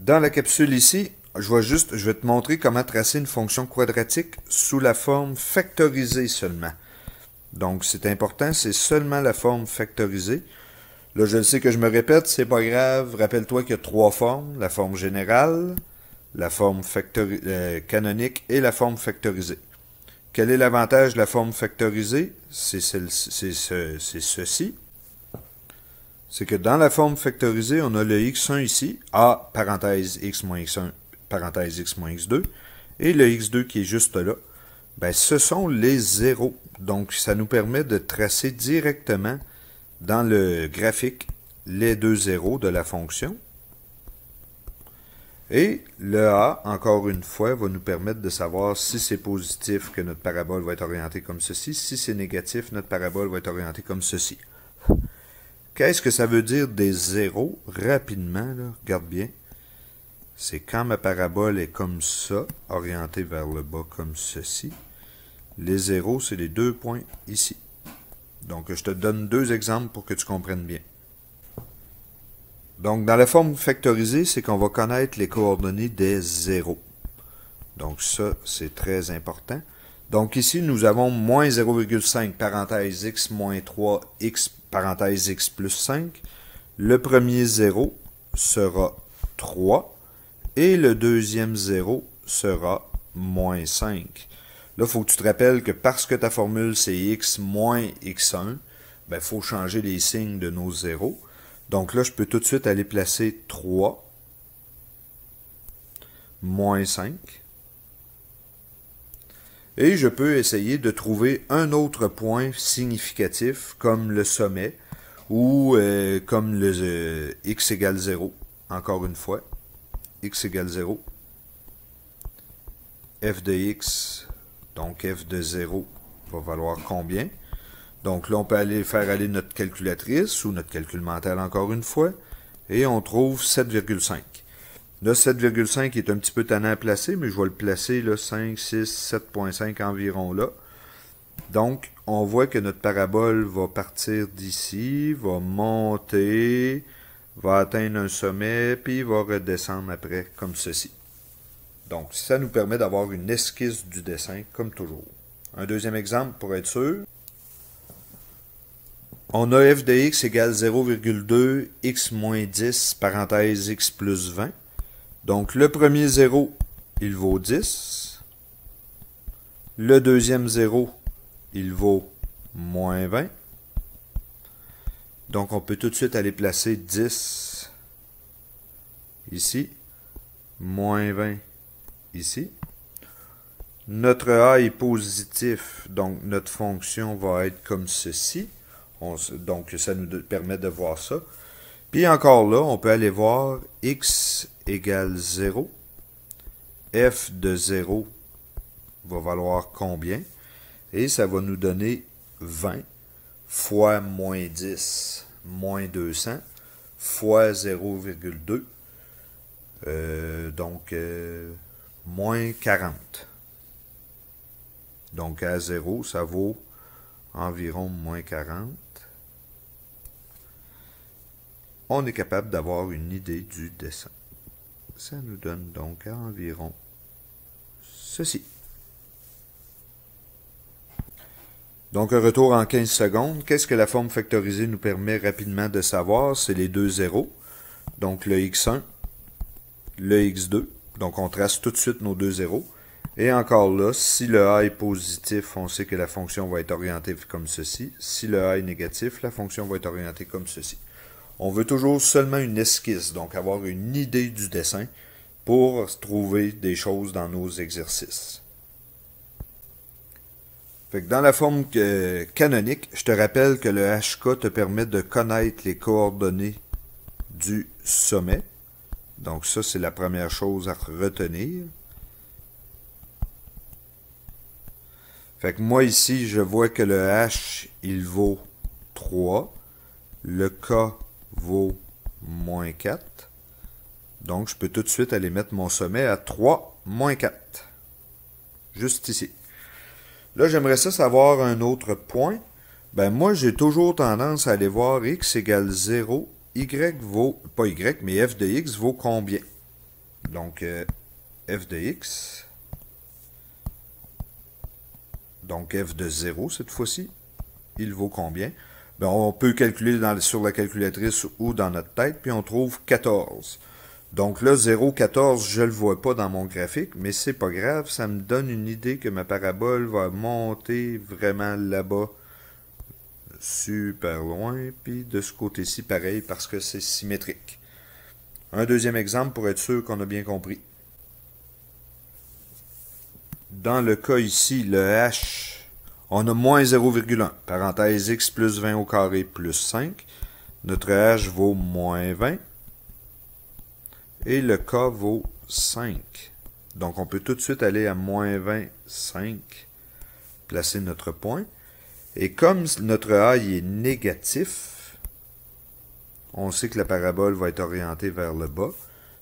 Dans la capsule ici, je vais te montrer comment tracer une fonction quadratique sous la forme factorisée seulement. Donc, c'est important, c'est seulement la forme factorisée. Là, je sais que je me répète, c'est pas grave. Rappelle-toi qu'il y a trois formes, la forme générale, la forme canonique et la forme factorisée. Quel est l'avantage de la forme factorisée? C'est ceci. C'est que dans la forme factorisée, on a le x1 ici, a, parenthèse x moins x1, parenthèse x moins x2, et le x2 qui est juste là. Ben, ce sont les zéros. Donc, ça nous permet de tracer directement dans le graphique les deux zéros de la fonction. Et le a, encore une fois, va nous permettre de savoir si c'est positif que notre parabole va être orientée comme ceci. Si c'est négatif, notre parabole va être orientée comme ceci. Qu'est-ce que ça veut dire des zéros? Rapidement, là, regarde bien. C'est quand ma parabole est comme ça, orientée vers le bas comme ceci. Les zéros, c'est les deux points ici. Donc, je te donne deux exemples pour que tu comprennes bien. Donc, dans la forme factorisée, c'est qu'on va connaître les coordonnées des zéros. Donc, ça, c'est très important. Donc, ici, nous avons moins 0,5, parenthèse x moins 3, x, parenthèse x plus 5. Le premier zéro sera 3 et le deuxième zéro sera moins 5. Là, il faut que tu te rappelles que parce que ta formule, c'est x moins x1, ben, il faut changer les signes de nos zéros. Donc là, je peux tout de suite aller placer 3, moins 5. Et je peux essayer de trouver un autre point significatif, comme le sommet, ou comme le x égale 0. Encore une fois, x égale 0. F de x, donc f de 0, va valoir combien? Donc là, on peut aller faire aller notre calculatrice ou notre calcul mental encore une fois, et on trouve 7,5. Là, 7,5 est un petit peu tannant à placer, mais je vais le placer là, 5, 6, 7,5 environ là. Donc, on voit que notre parabole va partir d'ici, va monter, va atteindre un sommet, puis va redescendre après, comme ceci. Donc, ça nous permet d'avoir une esquisse du dessin, comme toujours. Un deuxième exemple, pour être sûr. On a f de x égale 0,2, x moins 10, parenthèse x plus 20. Donc, le premier 0, il vaut 10. Le deuxième 0, il vaut moins 20. Donc, on peut tout de suite aller placer 10 ici, moins 20 ici. Notre a est positif, donc notre fonction va être comme ceci. Donc, ça nous permet de voir ça. Puis encore là, on peut aller voir x égale 0. F de 0 va valoir combien? Et ça va nous donner 20 fois moins 10, moins 200, fois 0,2. Donc, moins 40. Donc, à 0, ça vaut environ moins 40. On est capable d'avoir une idée du dessin. Ça nous donne donc environ ceci. Donc, un retour en 15 secondes. Qu'est-ce que la forme factorisée nous permet rapidement de savoir? C'est les deux zéros. Donc, le x1, le x2. Donc, on trace tout de suite nos deux zéros. Et encore là, si le a est positif, on sait que la fonction va être orientée comme ceci. Si le a est négatif, la fonction va être orientée comme ceci. On veut toujours seulement une esquisse, donc avoir une idée du dessin pour trouver des choses dans nos exercices. Fait que dans la forme canonique, je te rappelle que le HK te permet de connaître les coordonnées du sommet. Donc ça, c'est la première chose à retenir. Fait que moi ici, je vois que le H, il vaut 3. Le K vaut moins 4. Donc, je peux tout de suite aller mettre mon sommet à 3 moins 4. Juste ici. Là, j'aimerais ça savoir un autre point. Ben, moi, j'ai toujours tendance à aller voir x égale 0. Y vaut, pas y, mais f de x vaut combien? Donc, f de x. Donc, f de 0 cette fois-ci. Il vaut combien? Ben, on peut calculer sur la calculatrice ou dans notre tête, puis on trouve 14. Donc là, 0,14, je ne le vois pas dans mon graphique, mais c'est pas grave, ça me donne une idée que ma parabole va monter vraiment là-bas, super loin, puis de ce côté-ci, pareil, parce que c'est symétrique. Un deuxième exemple pour être sûr qu'on a bien compris. Dans le cas ici, le h, on a moins 0,1, parenthèse x plus 20 au carré plus 5. Notre h vaut moins 20. Et le k vaut 5. Donc, on peut tout de suite aller à moins 20, 5, placer notre point. Et comme notre a est négatif, on sait que la parabole va être orientée vers le bas.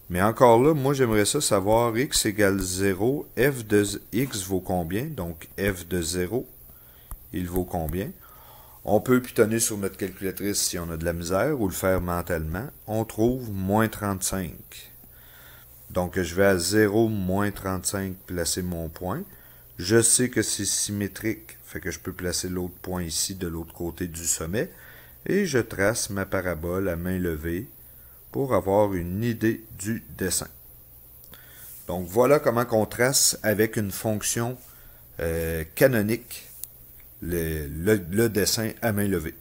Mais encore là, moi, j'aimerais ça savoir x égale 0, f de x vaut combien? Donc, f de 0, il vaut combien? On peut pitonner sur notre calculatrice si on a de la misère ou le faire mentalement. On trouve moins 35. Donc, je vais à 0, moins 35, placer mon point. Je sais que c'est symétrique, fait que je peux placer l'autre point ici de l'autre côté du sommet. Et je trace ma parabole à main levée pour avoir une idée du dessin. Donc, voilà comment on trace avec une fonction canonique le dessin à main levée.